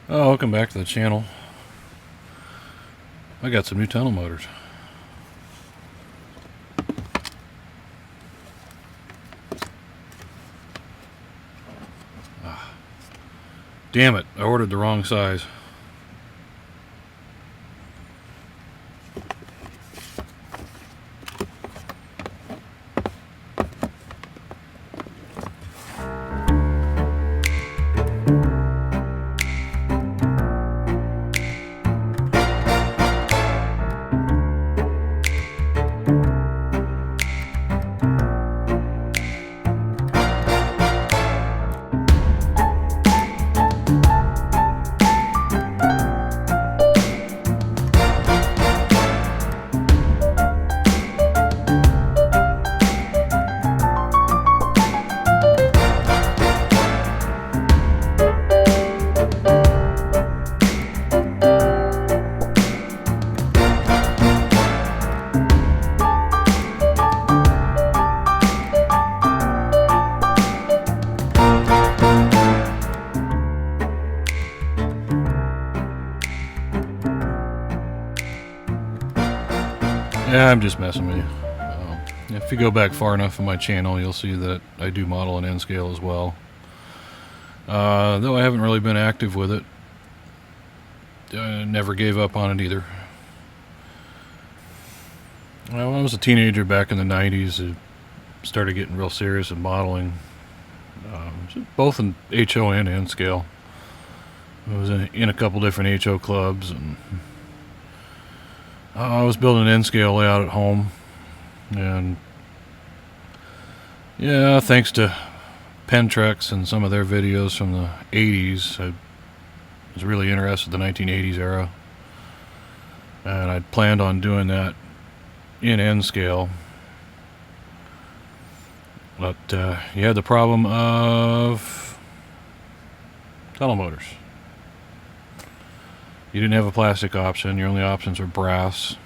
Oh, welcome back to the channel. I got some new tunnel motors. Damn it, I ordered the wrong size. Yeah, I'm just messing with you. If you go back far enough in my channel, you'll see that I do model and N scale as well. Though I haven't really been active with it. I never gave up on it either. Well, when I was a teenager back in the 90s, I started getting real serious in modeling. Both in HO and N scale. I was in a couple different HO clubs, and I was building an N-scale layout at home, and yeah, thanks to Pentrex and some of their videos from the 80s, I was really interested in the 1980s era, and I'd planned on doing that in N-scale, but you had the problem of tunnel motors. You didn't have a plastic option. Your only options were brass,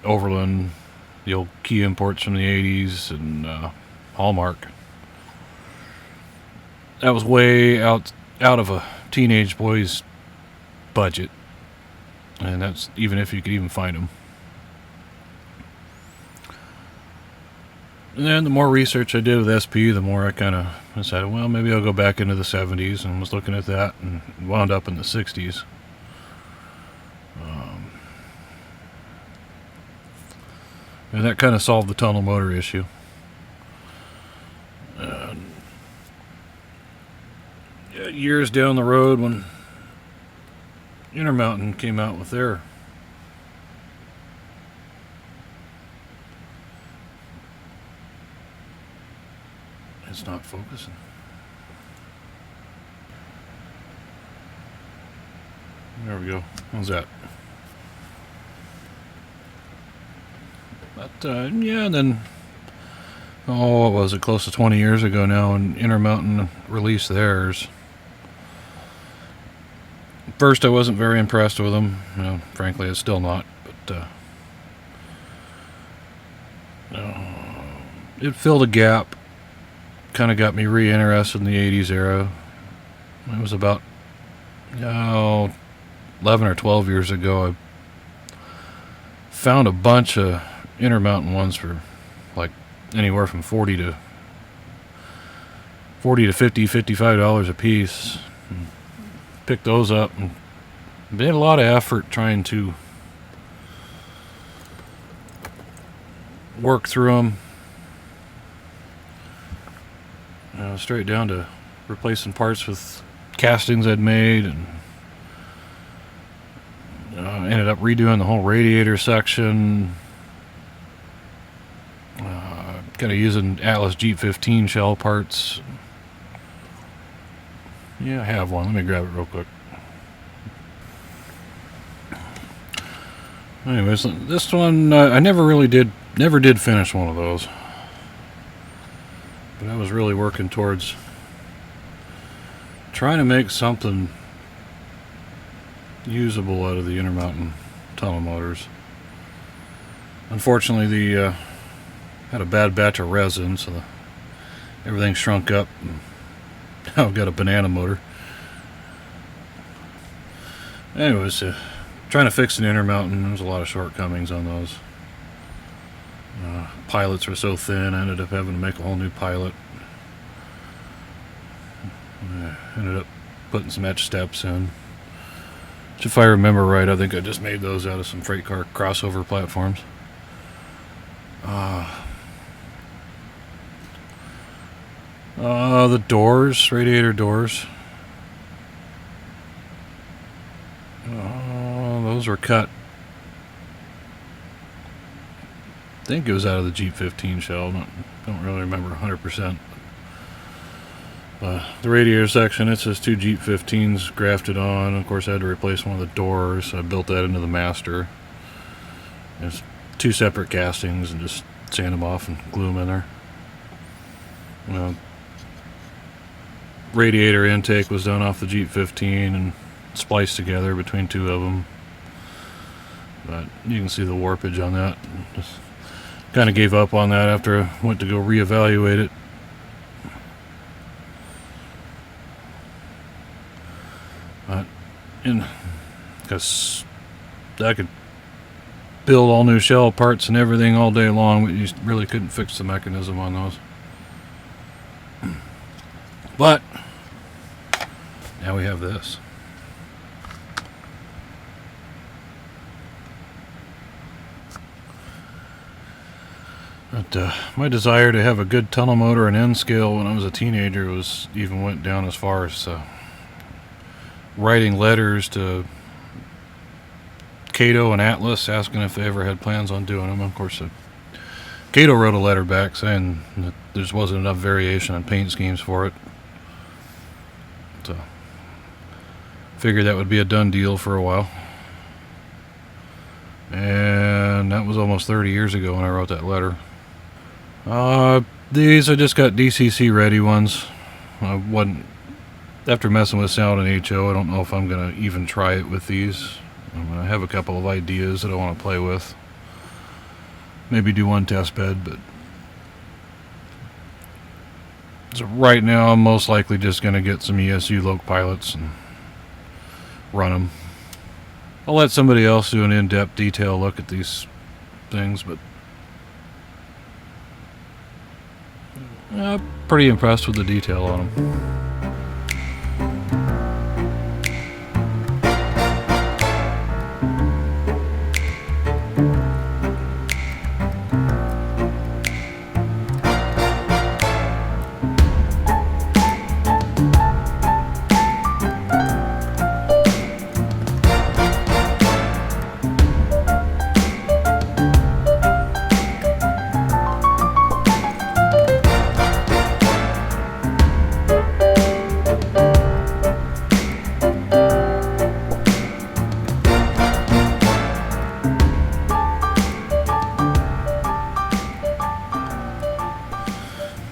Overland, the old key imports from the 80s, and Hallmark. That was way out of a teenage boy's budget, and that's even if you could even find them. And then the more research I did with SP, the more I kind of decided, well, maybe I'll go back into the 70s, and was looking at that and wound up in the 60s. And that kind of solved the tunnel motor issue. Years down the road, when Intermountain came out with their it's not focusing. There we go. How's that? But yeah, and then what was it? Close to 20 years ago now, when Intermountain released theirs. First, I wasn't very impressed with them. Frankly, it's still not. But it filled a gap. Kind of got me re-interested in the 80s era. It was about 11 or 12 years ago. I found a bunch of Intermountain ones for like anywhere from $40 to $55 a piece. Picked those up and made a lot of effort trying to work through them. Straight down to replacing parts with castings I'd made, and ended up redoing the whole radiator section. Kind of using Atlas G15 shell parts. Yeah, I have one. Let me grab it real quick. Anyways, this one I never did finish one of those. But I was really working towards trying to make something usable out of the Intermountain tunnel motors. Unfortunately, the had a bad batch of resin, so everything shrunk up. And now I've got a banana motor. Anyways, trying to fix an intermountain, there's a lot of shortcomings on those. Pilots were so thin, I ended up having to make a whole new pilot. Ended up putting some etch steps in. Which, if I remember right, I think I just made those out of some freight car crossover platforms. The doors, radiator doors. Those were cut. I think it was out of the Jeep 15 shell. Don't really remember 100%. The radiator section, it says 2 Jeep 15s grafted on. Of course, I had to replace one of the doors, so I built that into the master. There's 2 separate castings and just sand them off and glue them in there. Radiator intake was done off the Jeep 15 and spliced together between 2 of them. But you can see the warpage on that. Just kind of gave up on that after I went to go reevaluate it. Because I could build all new shell parts and everything all day long, but you really couldn't fix the mechanism on those. But now we have this. But my desire to have a good tunnel motor and end scale when I was a teenager went down as far as writing letters to Cato and Atlas asking if they ever had plans on doing them. Of course, Cato wrote a letter back saying that there just wasn't enough variation on paint schemes for it. So figured that would be a done deal for a while. And that was almost 30 years ago when I wrote that letter. These I just got DCC ready ones. I wasn't, after messing with sound and HO, I don't know if I'm going to even try it with these. I have a couple of ideas that I want to play with. Maybe do one test bed, but so right now I'm most likely just going to get some ESU Loc pilots and run them. I'll let somebody else do an in-depth detail look at these things, but I'm pretty impressed with the detail on them.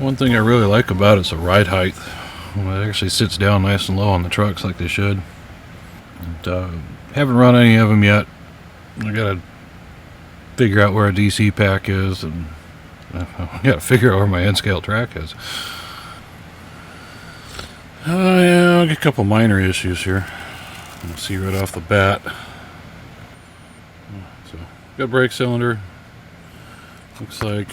One thing I really like about it's the ride height. It actually sits down nice and low on the trucks like they should. And, haven't run any of them yet. I gotta figure out where a DC pack is, and I gotta figure out where my N-scale track is. Yeah, I'll get a couple minor issues here. You'll see right off the bat. So, got brake cylinder. Looks like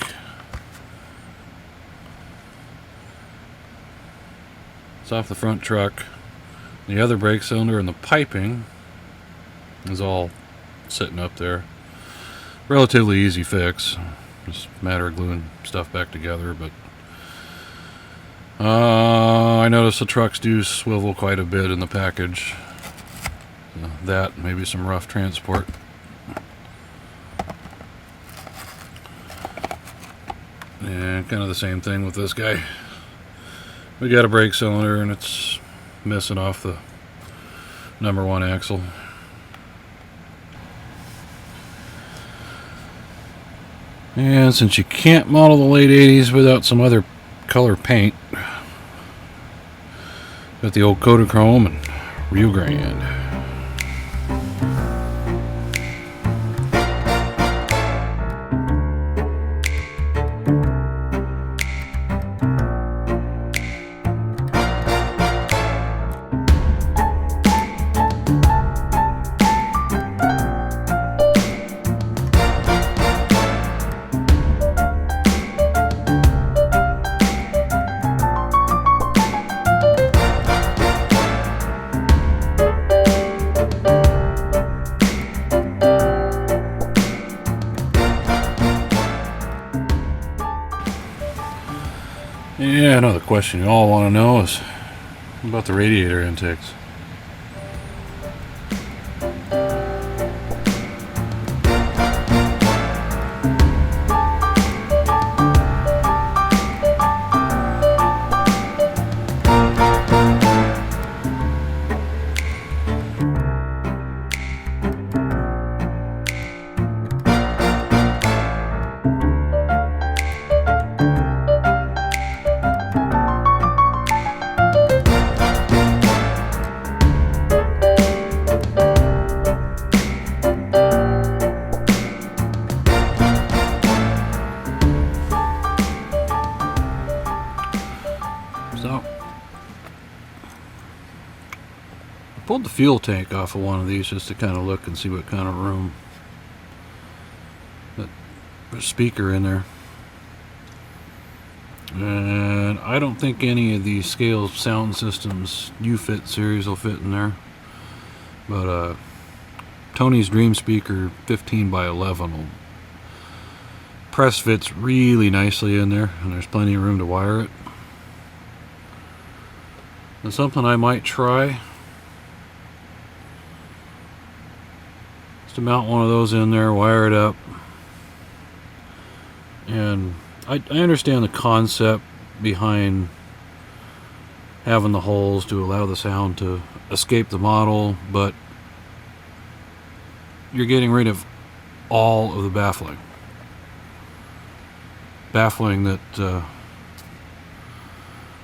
it's off the front truck. The other brake cylinder and the piping is all sitting up there. Relatively easy fix. Just a matter of gluing stuff back together, but I noticed the trucks do swivel quite a bit in the package. That, maybe some rough transport. And kind of the same thing with this guy. We got a brake cylinder and it's missing off the number 1 axle. And since you can't model the late 80s without some other color paint, got the old Kodachrome and Rio Grande. Yeah, another question you all want to know is about the radiator intakes. So, I pulled the fuel tank off of one of these just to kind of look and see what kind of room. But there's a speaker in there. And I don't think any of these Scale sound systems UFit series will fit in there. But Tony's Dream Speaker 15 by 11 will press fits really nicely in there, and there's plenty of room to wire it. And something I might try is to mount one of those in there, wire it up. And I understand the concept behind having the holes to allow the sound to escape the model, but you're getting rid of all of the baffling. Baffling that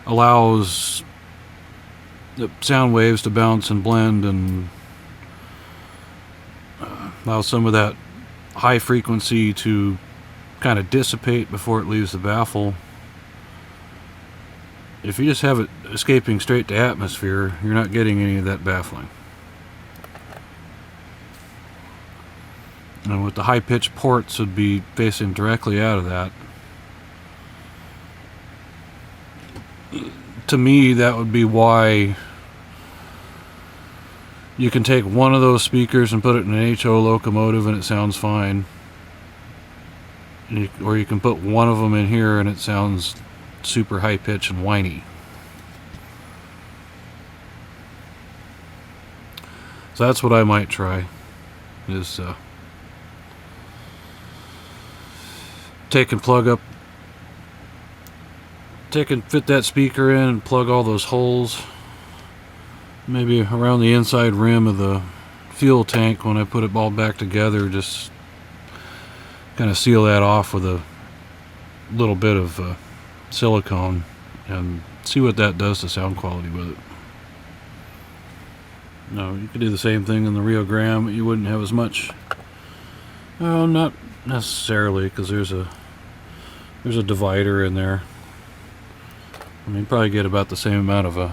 allows the sound waves to bounce and blend and allow some of that high frequency to kind of dissipate before it leaves the baffle. If you just have it escaping straight to atmosphere, you're not getting any of that baffling. And with the high pitched ports would be facing directly out of that. To me, that would be why you can take one of those speakers and put it in an HO locomotive and it sounds fine. Or you can put one of them in here and it sounds super high pitched and whiny. So that's what I might try, is take and fit that speaker in and plug all those holes, maybe around the inside rim of the fuel tank when I put it all back together. Just kind of seal that off with a little bit of silicone and see what that does to sound quality with it. No, you could do the same thing in the Rio Grande, but you wouldn't have as much. Well, not necessarily, because there's a divider in there. I mean, probably get about the same amount of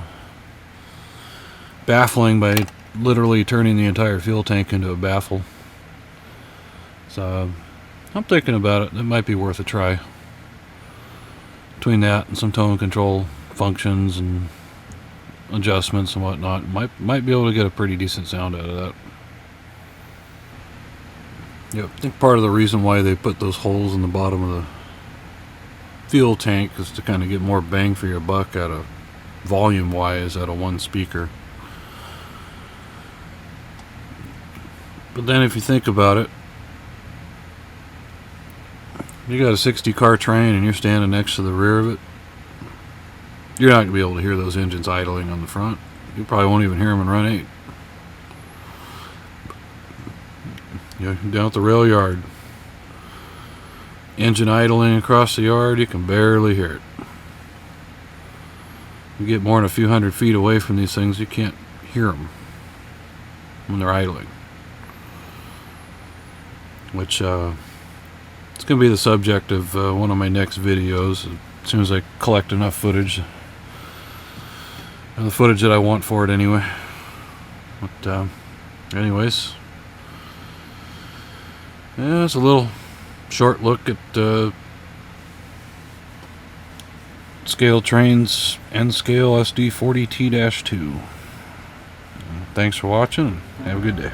baffling by literally turning the entire fuel tank into a baffle. So I'm thinking about it. It might be worth a try. Between that and some tone control functions and adjustments and whatnot, might be able to get a pretty decent sound out of that. Yeah, I think part of the reason why they put those holes in the bottom of the fuel tank is to kind of get more bang for your buck out of volume wise out of one speaker. But then if you think about it, you got a 60 car train and you're standing next to the rear of it, you're not going to be able to hear those engines idling on the front. You probably won't even hear them in run 8. You're down at the rail yard, engine idling across the yard, you can barely hear it. You get more than a few hundred feet away from these things, you can't hear them when they're idling. Which it's going to be the subject of one of my next videos as soon as I collect enough footage. The footage that I want for it anyway. But anyways, yeah, it's a little short look at ScaleTrains and Scale SD40T-2. Thanks for watching and have a good day.